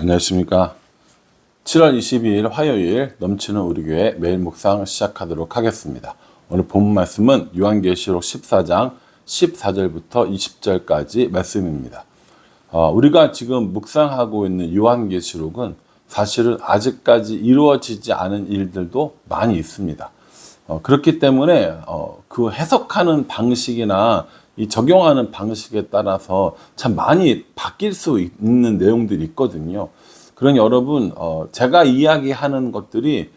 안녕하십니까. 7월 22일 화요일 넘치는 우리 교회 매일 묵상 시작하도록 하겠습니다. 오늘 본문 말씀은 요한계시록 14장 14절부터 20절까지 말씀입니다. 우리가 지금 묵상하고 있는 요한계시록은 사실은 아직까지 이루어지지 않은 일들도 많이 있습니다. 그렇기 때문에 그 해석하는 방식이나 이 적용하는 방식에 따라서 참 많이 바뀔 수 있는 내용들이 있거든요. 그러니 여러분, 제가 이야기하는 것들이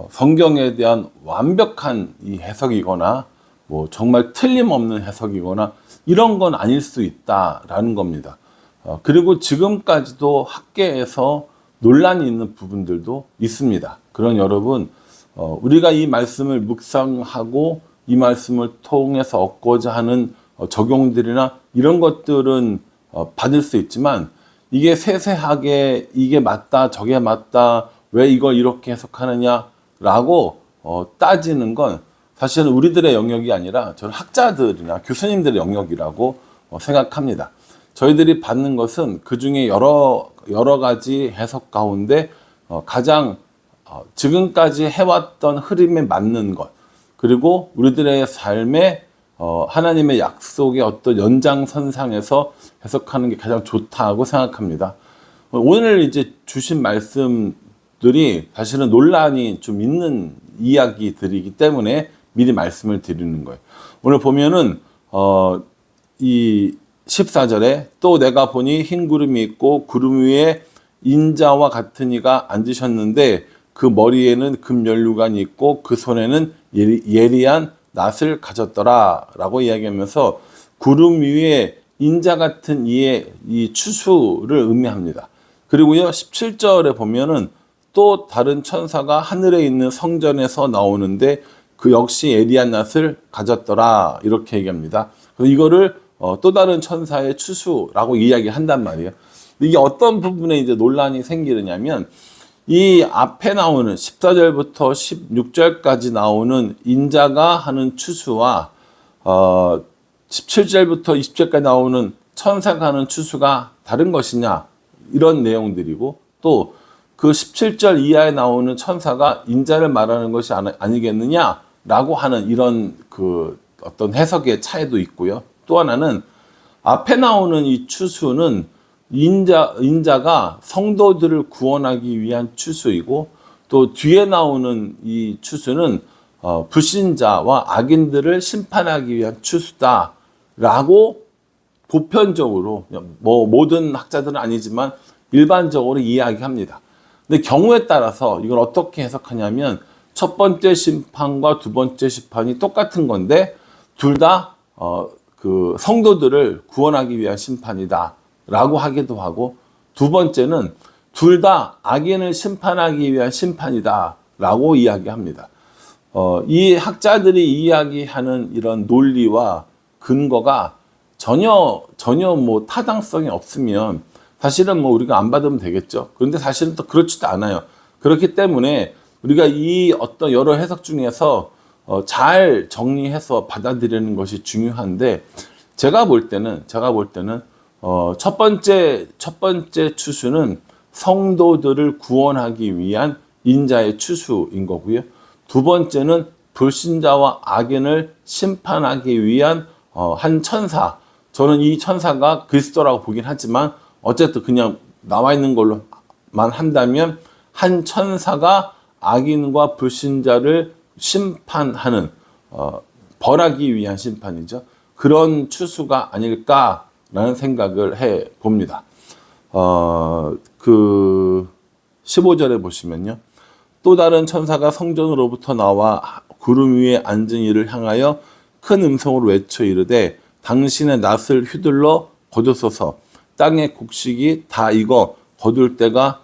성경에 대한 완벽한 이 해석이거나 뭐 정말 틀림없는 해석이거나 이런 건 아닐 수 있다라는 겁니다. 그리고 지금까지도 학계에서 논란이 있는 부분들도 있습니다. 그런 여러분, 우리가 이 말씀을 묵상하고 이 말씀을 통해서 얻고자 하는 적용들이나 이런 것들은 받을 수 있지만 이게 세세하게 이게 맞다 저게 맞다 왜 이걸 이렇게 해석하느냐라고 따지는 건 사실은 우리들의 영역이 아니라 저는 학자들이나 교수님들의 영역이라고 생각합니다. 저희들이 받는 것은 그 중에 여러 가지 해석 가운데 가장 지금까지 해왔던 흐름에 맞는 것, 그리고 우리들의 삶에 하나님의 약속의 어떤 연장선상에서 해석하는 게 가장 좋다고 생각합니다. 오늘 이제 주신 말씀들이 사실은 논란이 좀 있는 이야기들이기 때문에 미리 말씀을 드리는 거예요. 오늘 보면은 이 14절에 또 내가 보니 흰 구름이 있고 구름 위에 인자와 같은 이가 앉으셨는데 그 머리에는 금연류관이 있고 그 손에는 예리한 낫을 가졌더라 라고 이야기하면서 구름 위에 인자 같은 이의 이 추수를 의미합니다. 그리고요 17절에 보면은 또 다른 천사가 하늘에 있는 성전에서 나오는데 그 역시 예리한 낫을 가졌더라 이렇게 얘기합니다. 이거를 또 다른 천사의 추수라고 이야기한단 말이에요. 이게 어떤 부분에 이제 논란이 생기느냐면 이 앞에 나오는 14절부터 16절까지 나오는 인자가 하는 추수와 17절부터 20절까지 나오는 천사가 하는 추수가 다른 것이냐 이런 내용들이고 또 그 17절 이하에 나오는 천사가 인자를 말하는 것이 아니겠느냐라고 하는 이런 그 어떤 해석의 차이도 있고요. 또 하나는 앞에 나오는 이 추수는 인자가 성도들을 구원하기 위한 추수이고 또 뒤에 나오는 이 추수는 불신자와 악인들을 심판하기 위한 추수다라고 보편적으로 뭐 모든 학자들은 아니지만 일반적으로 이야기합니다. 근데 경우에 따라서 이걸 어떻게 해석하냐면 첫 번째 심판과 두 번째 심판이 똑같은 건데 둘 다 그 성도들을 구원하기 위한 심판이다 라고 하기도 하고 두 번째는 둘 다 악인을 심판하기 위한 심판이다 라고 이야기합니다. 이 학자들이 이야기하는 이런 논리와 근거가 전혀 뭐 타당성이 없으면 사실은 뭐 우리가 안 받으면 되겠죠. 그런데 사실은 또 그렇지도 않아요. 그렇기 때문에 우리가 이 어떤 여러 해석 중에서 잘 정리해서 받아들이는 것이 중요한데 제가 볼 때는 첫 번째 추수는 성도들을 구원하기 위한 인자의 추수인 거고요. 두 번째는 불신자와 악인을 심판하기 위한 한 천사. 저는 이 천사가 그리스도라고 보긴 하지만 어쨌든 그냥 나와 있는 걸로만 한다면 한 천사가 악인과 불신자를 심판하는 벌하기 위한 심판이죠. 그런 추수가 아닐까라는 생각을 해 봅니다. 그 15절에 보시면요. 또 다른 천사가 성전으로부터 나와 구름 위에 앉은 이를 향하여 큰 음성으로 외쳐 이르되 당신의 낫을 휘둘러 거두소서 땅의 곡식이 다 익어 거둘 때가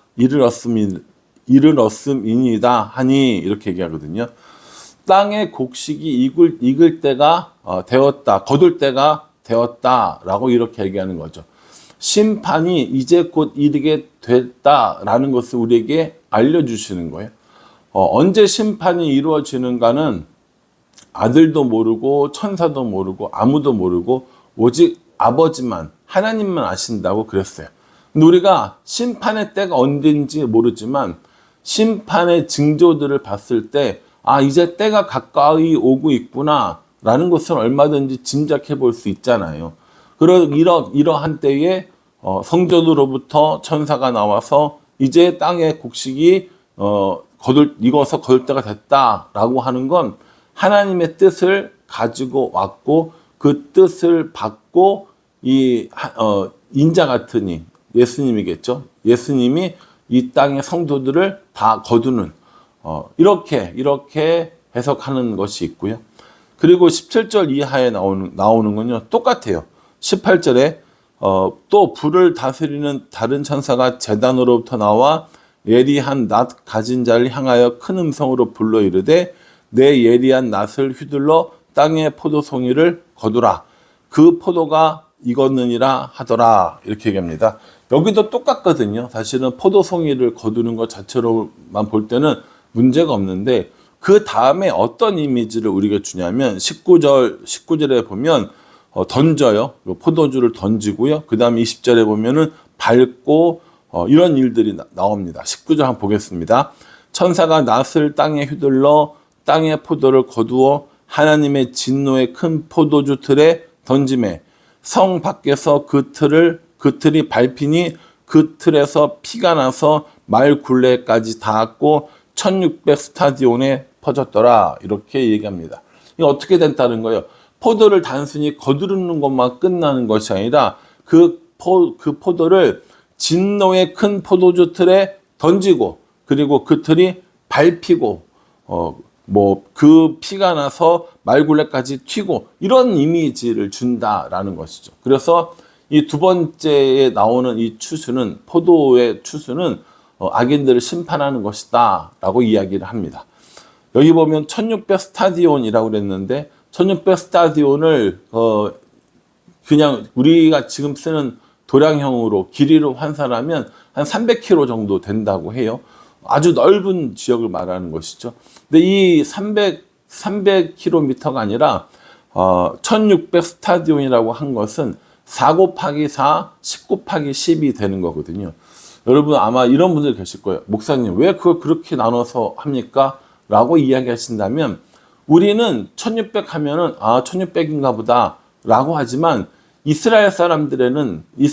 이르렀음이니이다 하니 이렇게 얘기하거든요. 땅의 곡식이 익을 때가 되었다, 거둘 때가 되었다라고 이렇게 얘기하는 거죠. 심판이 이제 곧 이르게 됐다라는 것을 우리에게 알려주시는 거예요. 언제 심판이 이루어지는가는 아들도 모르고 천사도 모르고 아무도 모르고 오직 아버지만 하나님만 아신다고 그랬어요. 근데 우리가 심판의 때가 언제인지 모르지만 심판의 징조들을 봤을 때 이제 때가 가까이 오고 있구나 라는 것을 얼마든지 짐작해 볼 수 있잖아요. 이러한 때에 성전으로부터 천사가 나와서 이제 땅의 곡식이 익어서 거둘 때가 됐다라고 하는 건 하나님의 뜻을 가지고 왔고 그 뜻을 받고 인자 같은 이 예수님이겠죠. 예수님이 이 땅의 성도들을 다 거두는 이렇게 해석하는 것이 있고요. 그리고 17절 이하에 나오는 건요 똑같아요. 18절에 또 불을 다스리는 다른 천사가 제단으로부터 나와 예리한 낫 가진 자를 향하여 큰 음성으로 불러 이르되 내 예리한 낫을 휘둘러 땅의 포도송이를 거두라. 그 포도가 익었느니라 하더라. 이렇게 얘기합니다. 여기도 똑같거든요. 사실은 포도송이를 거두는 것 자체로만 볼 때는 문제가 없는데 그 다음에 어떤 이미지를 우리가 주냐면 19절에 보면 던져요. 포도주를 던지고요. 그 다음에 20절에 보면은 밟고 이런 일들이 나옵니다. 19절 한번 보겠습니다. 천사가 낫을 땅에 휘둘러 땅의 포도를 거두어 하나님의 진노의 큰 포도주 틀에 던지매 성 밖에서 그 틀이 밟히니 그 틀에서 피가 나서 말 굴레까지 닿았고 1600 스타디온에 퍼졌더라. 이렇게 얘기합니다. 이게 어떻게 된다는 거예요? 포도를 단순히 거두는 것만 끝나는 것이 아니라 그 포도를 진노의 큰 포도주 틀에 던지고 그리고 그 틀이 밟히고 그 피가 나서 말굴레까지 튀고 이런 이미지를 준다라는 것이죠. 그래서 이 두 번째에 나오는 이 추수는 포도의 추수는 악인들을 심판하는 것이다 라고 이야기를 합니다. 여기 보면 1600 스타디온이라고 그랬는데 1600 스타디온을 그냥 우리가 지금 쓰는 도량형으로 길이로 환산하면 한 300km 정도 된다고 해요. 아주 넓은 지역을 말하는 것이죠. 근데 이 300km가 아니라 1600 스타디온이라고 한 것은 4 곱하기 4, 10 곱하기 10이 되는 거거든요. 여러분 아마 이런 분들 계실 거예요. 목사님 왜 그걸 그렇게 나눠서 합니까? 라고 이야기하신다면 우리는 1600 하면은 1600인가 보다 라고 하지만 이스라엘 사람들은요 이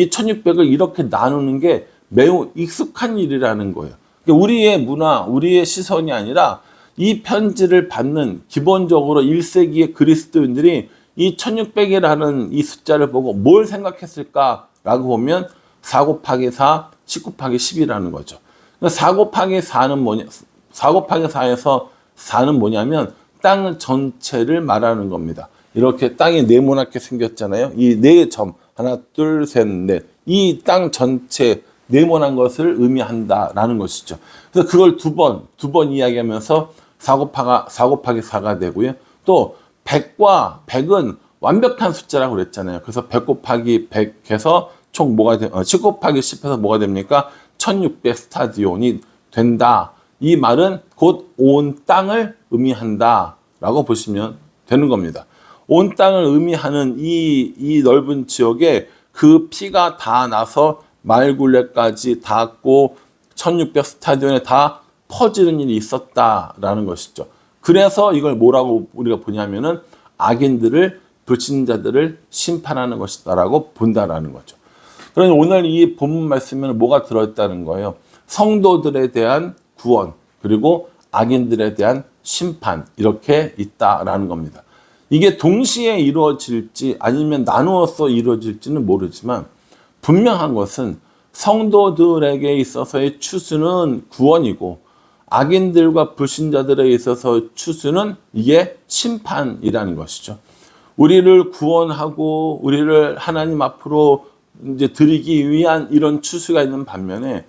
1600을 이렇게 나누는 게 매우 익숙한 일이라는 거예요. 그러니까 우리의 문화, 우리의 시선이 아니라 이 편지를 받는 기본적으로 1세기의 그리스도인들이 이 1600이라는 이 숫자를 보고 뭘 생각했을까라고 보면 4 곱하기 4, 10 곱하기 10이라는 거죠. 4 곱하기 4는 뭐냐? 4 곱하기 4에서 4는 뭐냐면 땅 전체를 말하는 겁니다. 이렇게 땅이 네모나게 생겼잖아요. 이 네 점, 하나, 둘, 셋, 넷. 이 땅 전체 네모난 것을 의미한다라는 것이죠. 그래서 그걸 두 번 이야기하면서 4 곱하기 4가 되고요. 또 100과 100은 완벽한 숫자라고 그랬잖아요. 그래서 100 곱하기 100 해서 총 10 곱하기 10 해서 뭐가 됩니까? 1600 스타디온이 된다. 이 말은 곧 온 땅을 의미한다 라고 보시면 되는 겁니다. 온 땅을 의미하는 이 넓은 지역에 그 피가 다 나서 말굴레까지 닿고 1600 스타디온에 다 퍼지는 일이 있었다라는 것이죠. 그래서 이걸 뭐라고 우리가 보냐면은 악인들을 불신자들을 심판하는 것이다라고 본다라는 거죠. 그러니 오늘 이 본문 말씀에는 뭐가 들어있다는 거예요? 성도들에 대한 구원 그리고 악인들에 대한 심판 이렇게 있다라는 겁니다. 이게 동시에 이루어질지 아니면 나누어서 이루어질지는 모르지만 분명한 것은 성도들에게 있어서의 추수는 구원이고 악인들과 불신자들에 있어서 추수는 이게 심판이라는 것이죠. 우리를 구원하고 우리를 하나님 앞으로 이제 드리기 위한 이런 추수가 있는 반면에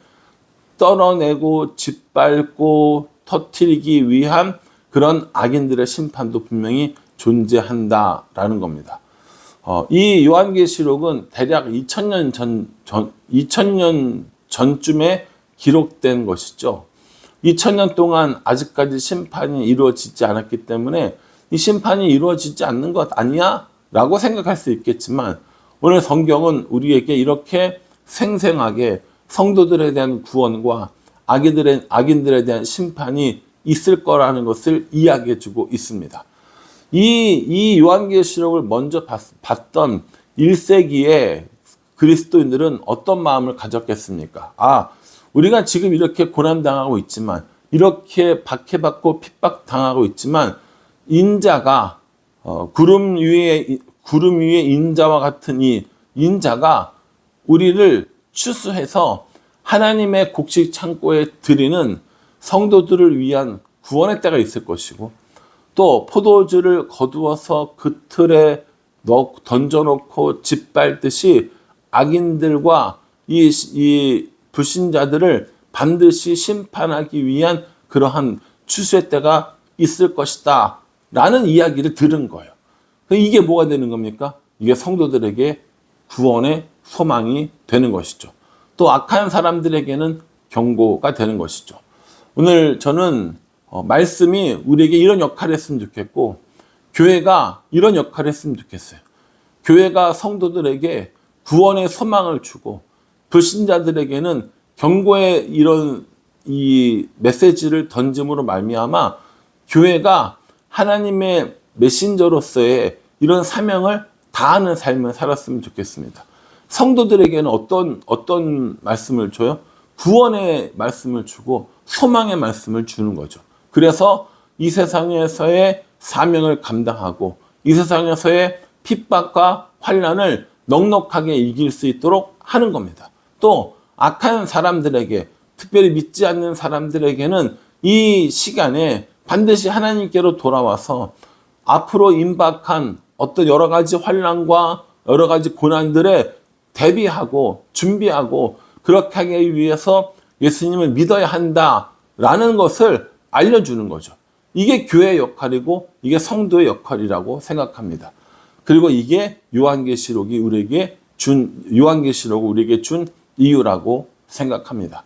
떨어내고 짓밟고 터뜨리기 위한 그런 악인들의 심판도 분명히 존재한다라는 겁니다. 이 요한계시록은 대략 2000년 전쯤에 기록된 것이죠. 2000년 동안 아직까지 심판이 이루어지지 않았기 때문에 이 심판이 이루어지지 않는 것 아니야? 라고 생각할 수 있겠지만 오늘 성경은 우리에게 이렇게 생생하게 성도들에 대한 구원과 악인들에 대한 심판이 있을 거라는 것을 이야기해 주고 있습니다. 이 요한계시록을 먼저 봤던 1세기의 그리스도인들은 어떤 마음을 가졌겠습니까? 우리가 지금 이렇게 고난당하고 있지만, 이렇게 박해받고 핍박당하고 있지만, 인자가 구름 위에 인자와 같은 이 인자가 우리를 추수해서 하나님의 곡식 창고에 드리는 성도들을 위한 구원의 때가 있을 것이고, 또 포도주를 거두어서 그 틀에 던져놓고 짓밟듯이 악인들과 이 불신자들을 반드시 심판하기 위한 그러한 추수의 때가 있을 것이다 라는 이야기를 들은 거예요. 이게 뭐가 되는 겁니까? 이게 성도들에게 구원의 소망이 되는 것이죠. 또 악한 사람들에게는 경고가 되는 것이죠. 오늘 저는 말씀이 우리에게 이런 역할을 했으면 좋겠고, 교회가 이런 역할을 했으면 좋겠어요. 교회가 성도들에게 구원의 소망을 주고, 불신자들에게는 경고의 이 메시지를 던짐으로 말미암아 교회가 하나님의 메신저로서의 이런 사명을 다하는 삶을 살았으면 좋겠습니다. 성도들에게는 어떤 말씀을 줘요? 구원의 말씀을 주고 소망의 말씀을 주는 거죠. 그래서 이 세상에서의 사명을 감당하고 이 세상에서의 핍박과 환난을 넉넉하게 이길 수 있도록 하는 겁니다. 또 악한 사람들에게, 특별히 믿지 않는 사람들에게는 이 시간에 반드시 하나님께로 돌아와서 앞으로 임박한 어떤 여러 가지 환난과 여러 가지 고난들에 대비하고 준비하고 그렇게 하기 위해서 예수님을 믿어야 한다라는 것을 알려주는 거죠. 이게 교회의 역할이고 이게 성도의 역할이라고 생각합니다. 그리고 이게 요한계시록이 우리에게 준 이유라고 생각합니다.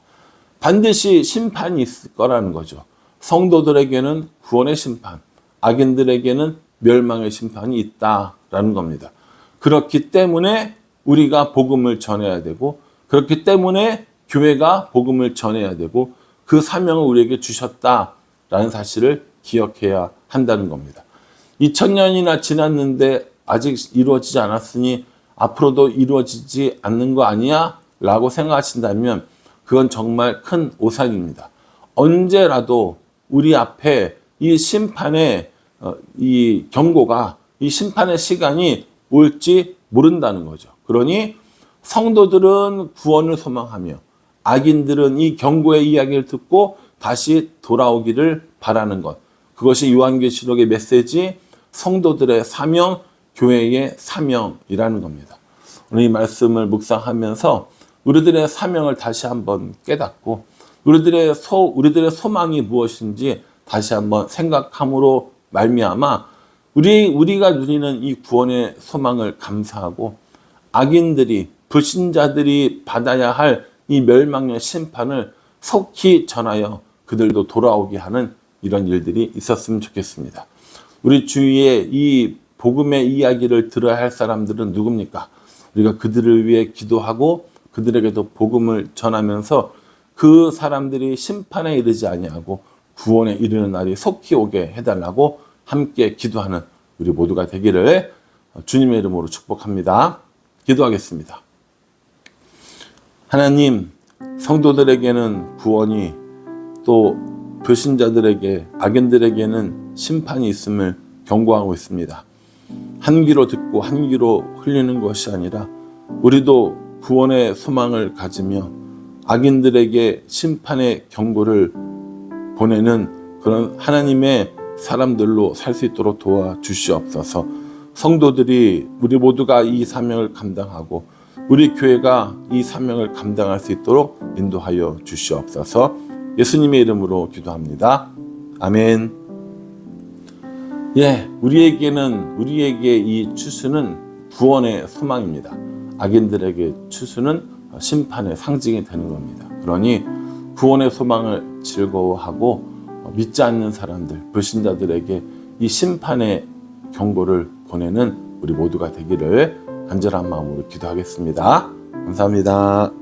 반드시 심판이 있을 거라는 거죠. 성도들에게는 구원의 심판, 악인들에게는 멸망의 심판이 있다라는 겁니다. 그렇기 때문에 우리가 복음을 전해야 되고, 그렇기 때문에 교회가 복음을 전해야 되고, 그 사명을 우리에게 주셨다라는 사실을 기억해야 한다는 겁니다. 2000년이나 지났는데 아직 이루어지지 않았으니 앞으로도 이루어지지 않는 거 아니야? 라고 생각하신다면 그건 정말 큰 오산입니다. 언제라도 우리 앞에 이 심판의 이 경고가, 이 심판의 시간이 올지 모른다는 거죠. 그러니 성도들은 구원을 소망하며 악인들은 이 경고의 이야기를 듣고 다시 돌아오기를 바라는 것. 그것이 요한계시록의 메시지, 성도들의 사명, 교회의 사명이라는 겁니다. 오늘 이 말씀을 묵상하면서 우리들의 사명을 다시 한번 깨닫고 우리들의 소망이 무엇인지 다시 한번 생각함으로 말미암아 우리가 누리는 이 구원의 소망을 감사하고 악인들이, 불신자들이 받아야 할 이 멸망의 심판을 속히 전하여 그들도 돌아오게 하는 이런 일들이 있었으면 좋겠습니다. 우리 주위에 이 복음의 이야기를 들어야 할 사람들은 누굽니까? 우리가 그들을 위해 기도하고 그들에게도 복음을 전하면서 그 사람들이 심판에 이르지 아니하고 구원에 이르는 날이 속히 오게 해달라고 함께 기도하는 우리 모두가 되기를 주님의 이름으로 축복합니다. 기도하겠습니다. 하나님, 성도들에게는 구원이, 또 불신자들에게, 악인들에게는 심판이 있음을 경고하고 있습니다. 한 귀로 듣고 한 귀로 흘리는 것이 아니라 우리도 구원의 소망을 가지며 악인들에게 심판의 경고를 보내는 그런 하나님의 사람들로 살 수 있도록 도와주시옵소서. 성도들이, 우리 모두가 이 사명을 감당하고 우리 교회가 이 사명을 감당할 수 있도록 인도하여 주시옵소서. 예수님의 이름으로 기도합니다. 아멘. 우리에게 이 추수는 구원의 소망입니다. 악인들에게 추수는 심판의 상징이 되는 겁니다. 그러니 구원의 소망을 즐거워하고 믿지 않는 사람들, 불신자들에게 이 심판의 경고를 보내는 우리 모두가 되기를 간절한 마음으로 기도하겠습니다. 감사합니다.